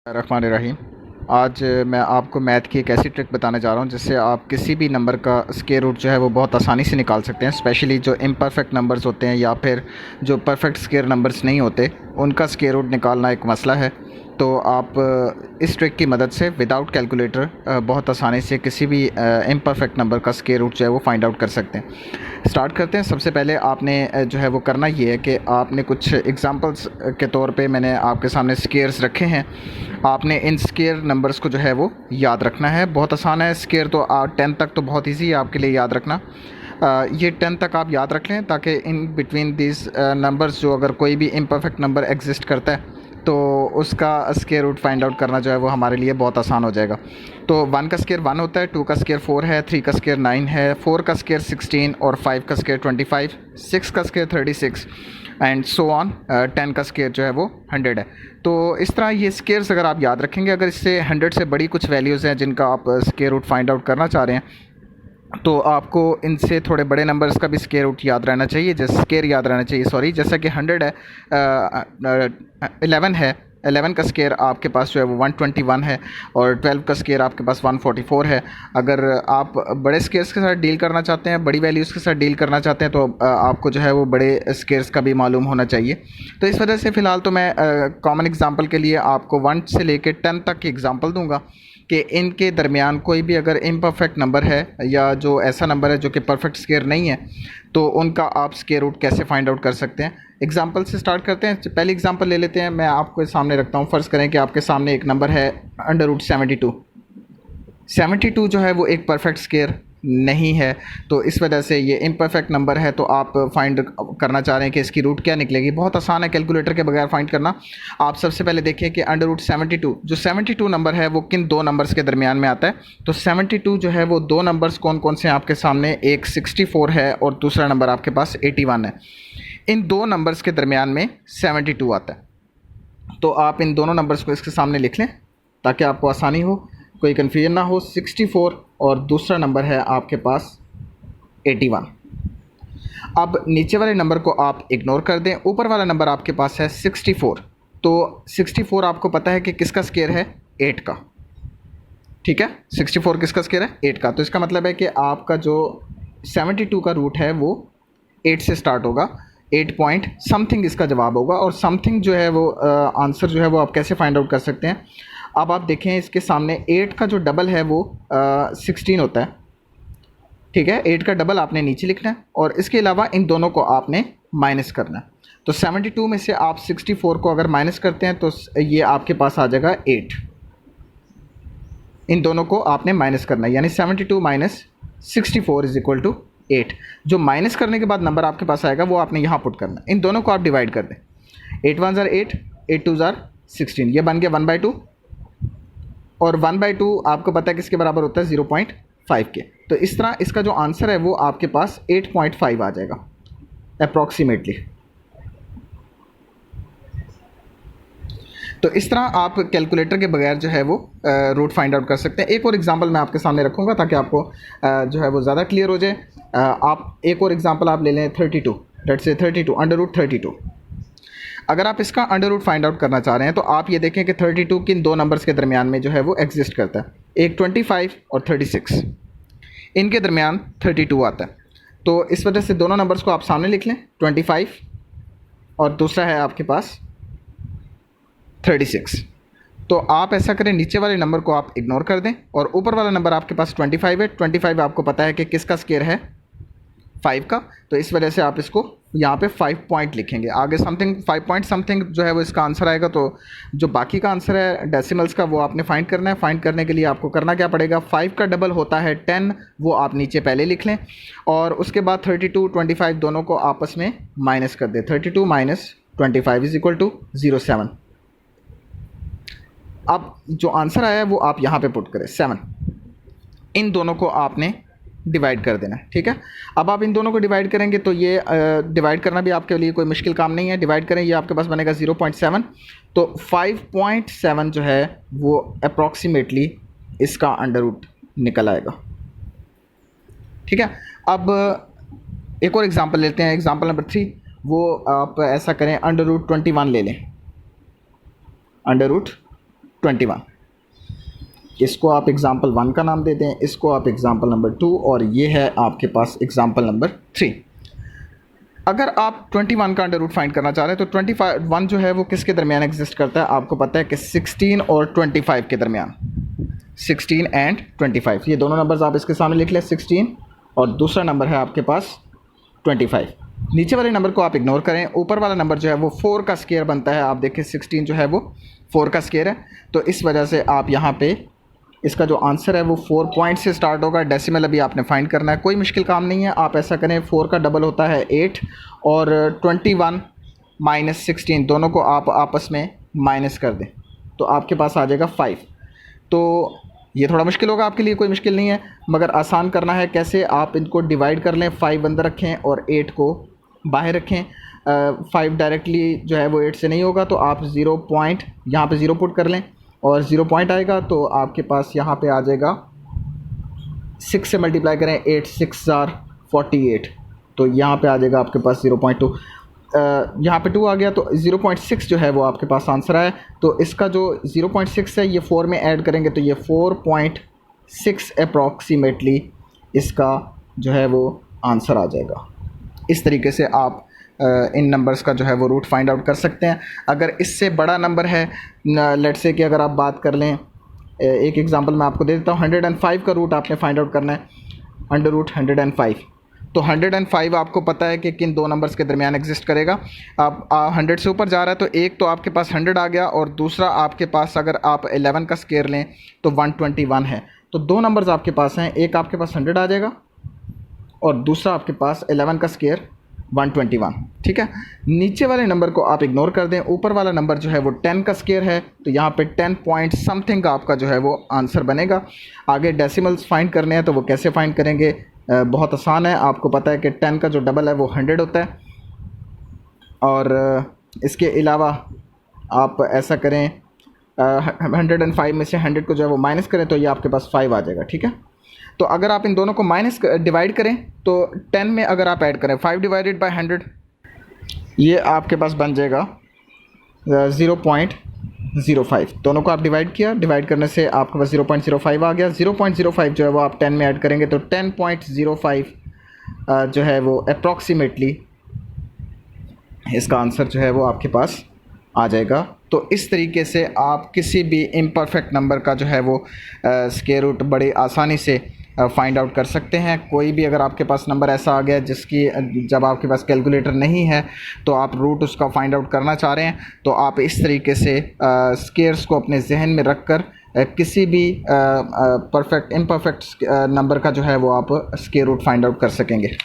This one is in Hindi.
रहमान रहीम। आज मैं आपको मैथ की एक ऐसी ट्रिक बताने जा रहा हूँ जिससे आप किसी भी नंबर का स्क्वायर रूट जो है वो बहुत आसानी से निकाल सकते हैं। स्पेशली जो इम्परफेक्ट नंबर्स होते हैं या फिर जो परफेक्ट स्क्वायर नंबर्स नहीं होते, उनका स्क्वायर रूट निकालना एक मसला है। तो आप इस ट्रिक की मदद से विदाउट कैलकुलेटर बहुत आसानी से किसी भी इम्परफेक्ट नंबर का स्क्वायर रूट जो है वो फाइंड आउट कर सकते हैं। स्टार्ट करते हैं। सबसे पहले आपने जो है वो करना ये है कि आपने कुछ एग्जांपल्स के तौर पे मैंने आपके सामने स्क्वायर्स रखे हैं। आपने इन स्क्वायर नंबर्स को जो है वो याद रखना है। बहुत आसान है स्क्वायर, तो 10 तक तो बहुत ईजी है आपके लिए याद रखना। ये 10 तक आप याद रख लें ताकि इन बिटवीन दिस नंबर्स जो अगर कोई भी इम्परफेक्ट नंबर एग्जिस्ट करता है तो उसका स्क्वायर रूट फाइंड आउट करना जो है वो हमारे लिए बहुत आसान हो जाएगा। तो 1 का स्क्वायर 1 होता है, 2 का स्क्वायर 4 है, 3 का स्क्वायर 9 है, 4 का स्क्वायर 16 और 5 का स्क्वायर 25, 6 का स्क्वायर 36 एंड सो ऑन। 10 का स्क्वायर जो है वो 100 है। तो इस तरह ये स्क्वायर्स अगर आप याद रखेंगे, अगर इससे 100 से बड़ी कुछ वैल्यूज़ हैं जिनका आप स्क्वायर रूट फाइंड आउट करना चाह रहे हैं, तो आपको इनसे थोड़े बड़े नंबर्स का भी स्क्वायर रूट याद रहना चाहिए, जैसे स्क्वायर याद रहना चाहिए सॉरी। जैसा कि 100 है, 11 है, 11 का स्क्वायर आपके पास जो है वो 121 है और 12 का स्क्वायर आपके पास 144 है। अगर आप बड़े स्क्वायर्स के साथ डील करना चाहते हैं, बड़ी वैल्यूज़ के साथ डील करना चाहते हैं, तो आपको जो है वो बड़े स्क्वायर्स का भी मालूम होना चाहिए। तो इस वजह से फ़िलहाल तो मैं कॉमन एग्जांपल के लिए आपको 1 से लेकर 10 तक की एग्जांपल दूंगा कि इनके दरमियान कोई भी अगर इम्परफेक्ट नंबर है या जो ऐसा नंबर है जो कि परफेक्ट स्क्वायर नहीं है, तो उनका आप स्क्वायर रूट कैसे फाइंड आउट कर सकते हैं। एग्जांपल से स्टार्ट करते हैं। पहली एग्जांपल ले लेते हैं, मैं आपके सामने रखता हूँ। फ़र्ज़ करें कि आपके सामने एक नंबर है √72। 72 जो है वो एक परफेक्ट स्क्वायर नहीं है, तो इस वजह से ये इम्परफेक्ट नंबर है। तो आप फाइंड करना चाह रहे हैं कि इसकी रूट क्या निकलेगी। बहुत आसान है कैलकुलेटर के बगैर फाइंड करना। आप सबसे पहले देखिए कि √72 जो 72 नंबर है वो किन दो नंबर्स के दरमियान में आता है। तो 72 जो है वो दो नंबर्स कौन कौन से हैं आपके सामने, एक 64 है और दूसरा नंबर आपके पास 81 है। इन दो नंबर्स के दरमियान में 72 आता है। तो आप इन दोनों नंबर्स को इसके सामने लिख लें ताकि आपको आसानी हो, कोई कन्फ्यूजन ना हो। 64 और दूसरा नंबर है आपके पास 81। अब नीचे वाले नंबर को आप इग्नोर कर दें, ऊपर वाला नंबर आपके पास है 64। तो 64 आपको पता है कि किसका स्क्वायर है, 8 का। ठीक है, 64 किसका स्क्वायर है, 8 का। तो इसका मतलब है कि आपका जो 72 का रूट है वो 8 से स्टार्ट होगा। 8 पॉइंट समथिंग इसका जवाब होगा, और समथिंग जो है वो आंसर जो है वो आप कैसे फाइंड आउट कर सकते हैं। अब आप देखें इसके सामने 8 का जो डबल है वो 16 होता है। ठीक है, 8 का डबल आपने नीचे लिखना है और इसके अलावा इन दोनों को आपने माइनस करना है। तो 72 में से आप 64 को अगर माइनस करते हैं तो ये आपके पास आ जाएगा 8। इन दोनों को आपने माइनस करना है, यानी 72 माइनस 64 इज इक्वल टू 8। जो माइनस करने के बाद नंबर आपके पास आएगा वो आपने यहाँ पुट करना है। इन दोनों को आप डिवाइड कर दें। 8 1 ज़ार 8, 8 2 ज़ार 16, ये बन गया 1/2। और 1/2 आपको पता है किसके बराबर होता है, 0.5 के। तो इस तरह इसका जो आंसर है वो आपके पास 8.5 आ जाएगा अप्रॉक्सीमेटली। तो इस तरह आप कैलकुलेटर के बगैर जो है वो रूट फाइंड आउट कर सकते हैं। एक और एग्जांपल मैं आपके सामने रखूँगा ताकि आपको जो है वो ज़्यादा क्लियर हो जाए। आप एक और एग्जांपल आप ले लें 32, लेट्स से 32 √32। अगर आप इसका अंडर रूट फाइंड आउट करना चाह रहे हैं तो आप ये देखें कि 32 किन दो नंबर्स के दरमियान में जो है वो एग्जिस्ट करता है, एक 25 और 36। इनके दरमियान 32 आता है। तो इस वजह से दोनों नंबर्स को आप सामने लिख लें, 25 और दूसरा है आपके पास 36। तो आप ऐसा करें, नीचे वाले नंबर को आप इग्नोर कर दें और ऊपर वाला नंबर आपके पास 25 है। 25 आपको पता है कि किसका स्क्वायर है, 5 का। तो इस वजह से आप इसको यहाँ पे 5 पॉइंट लिखेंगे, आगे समथिंग 5 पॉइंट समथिंग जो है वो इसका आंसर आएगा। तो जो बाकी का आंसर है डेसिमल्स का वो आपने फाइंड करना है। फाइंड करने के लिए आपको करना क्या पड़ेगा, 5 का डबल होता है 10, वो आप नीचे पहले लिख लें और उसके बाद 32 25 दोनों को आपस में माइनस कर दें। 32 माइनस 25 इज इक्वल टू 07। अब जो आंसर आया है वो आप यहाँ पे पुट करें 7। इन दोनों को आपने डिवाइड कर देना है। ठीक है, अब आप इन दोनों को डिवाइड करेंगे तो ये डिवाइड करना भी आपके लिए कोई मुश्किल काम नहीं है। डिवाइड करें, ये आपके पास बनेगा 0.7। तो 5.7 जो है वो अप्रॉक्सीमेटली इसका अंडर रूट निकल आएगा। ठीक है, अब एक और एग्जांपल लेते हैं, एग्जांपल नंबर 3। वो आप ऐसा करें, √21 ले लें, √21 121। इसको आप एग्ज़ाम्पल 1 का नाम दे दें, इसको आप एग्ज़ाम्पल नंबर 2, और ये है आपके पास एग्ज़ाम्पल नंबर 3। अगर आप 21 का अंडर रूट फाइंड करना चाह रहे हैं तो 21 जो है वो किसके दरमियान एग्जिस्ट करता है? आपको पता है कि 16 और 25 के दरमियान, 16 एंड 25, ये दोनों नंबर्स आप इसके सामने लिख लें, 16 और दूसरा नंबर है आपके पास 25। नीचे वाले नंबर को आप इग्नोर करें, ऊपर वाला नंबर जो है वो 4 का स्केयर बनता है। आप देखें 16 जो है वो 4 का स्केयर है, तो इस वजह से आप यहाँ पे इसका जो आंसर है वो 4 पॉइंट से स्टार्ट होगा। डेसिमल अभी आपने फाइंड करना है, कोई मुश्किल काम नहीं है। आप ऐसा करें, 4 का डबल होता है 8 और 21 माइनस 16 दोनों को आप आपस में माइनस कर दें तो आपके पास आ जाएगा 5। तो ये थोड़ा मुश्किल होगा आपके लिए, कोई मुश्किल नहीं है, मगर आसान करना है। कैसे? आप इनको डिवाइड कर लें, 5 अंदर रखें और 8 को बाहर रखें। 5 डायरेक्टली जो है वो 8 से नहीं होगा, तो आप 0 पॉइंट यहाँ पे 0 पुट कर लें और 0 पॉइंट आएगा तो आपके पास यहाँ पे आ जाएगा 6 से मल्टीप्लाई करें, 8 6 आर 48, तो यहाँ पे आ जाएगा आपके पास 0.2। यहाँ पे 2 आ गया तो 0.6 जो है वो आपके पास आंसर आया। तो इसका जो 0.6 है ये 4 में ऐड करेंगे तो ये 4.6 अप्रॉक्सीमेटली इसका जो है वो आंसर आ जाएगा। इस तरीके से आप इन नंबर्स का जो है वो रूट फाइंड आउट कर सकते हैं। अगर इससे बड़ा नंबर है, लेट्स से कि अगर आप बात कर लें, एक एग्जांपल मैं आपको दे देता हूँ, 105 का रूट आपने फाइंड आउट करना है, अंडर रूट 105। तो 105 आपको पता है कि किन दो नंबर्स के दरमियान एग्जिस्ट करेगा। आप 100 से ऊपर जा रहा है तो एक तो आपके पास 100 आ गया और दूसरा आपके पास अगर आप 11 का स्केयर लें तो 121 है। तो दो नंबर्स आपके पास हैं, एक आपके पास 100 आ जाएगा और दूसरा आपके पास 11 का स्केयर 121। ठीक है, नीचे वाले नंबर को आप इग्नोर कर दें, ऊपर वाला नंबर जो है वो 10 का स्केयर है, तो यहाँ पे 10 पॉइंट समथिंग का आपका जो है वो आंसर बनेगा। आगे डेसिमल्स फाइंड करने हैं तो वो कैसे फाइंड करेंगे? बहुत आसान है। आपको पता है कि 10 का जो डबल है वो 100 होता है, और इसके अलावा आप ऐसा करें, 105 में से 100 को जो है वो माइनस करें तो ये आपके पास 5 आ जाएगा। ठीक है, तो अगर आप इन दोनों को माइनस डिवाइड करें तो 10 में अगर आप ऐड करें 5 डिवाइडेड बाय 100, ये आपके पास बन जाएगा 0.05। दोनों को आप डिवाइड किया, डिवाइड करने से आपके पास 0.05 आ गया। 0.05 जो है वो आप 10 में ऐड करेंगे तो 10.05 जो है वो अप्रॉक्सीमेटली इसका आंसर जो है वो आपके पास आ जाएगा। तो इस तरीके से आप किसी भी इम्परफेक्ट नंबर का जो है वो स्क्वायर रूट बड़ी आसानी से फाइंड आउट कर सकते हैं। कोई भी अगर आपके पास नंबर ऐसा आ गया जिसकी जब आपके पास कैलकुलेटर नहीं है तो आप रूट उसका फाइंड आउट करना चाह रहे हैं, तो आप इस तरीके से स्क्वायर्स को अपने जहन में रखकर किसी भी परफेक्ट इम्परफेक्ट नंबर का जो है वो आप स्क्वायर रूट फाइंड आउट कर सकेंगे।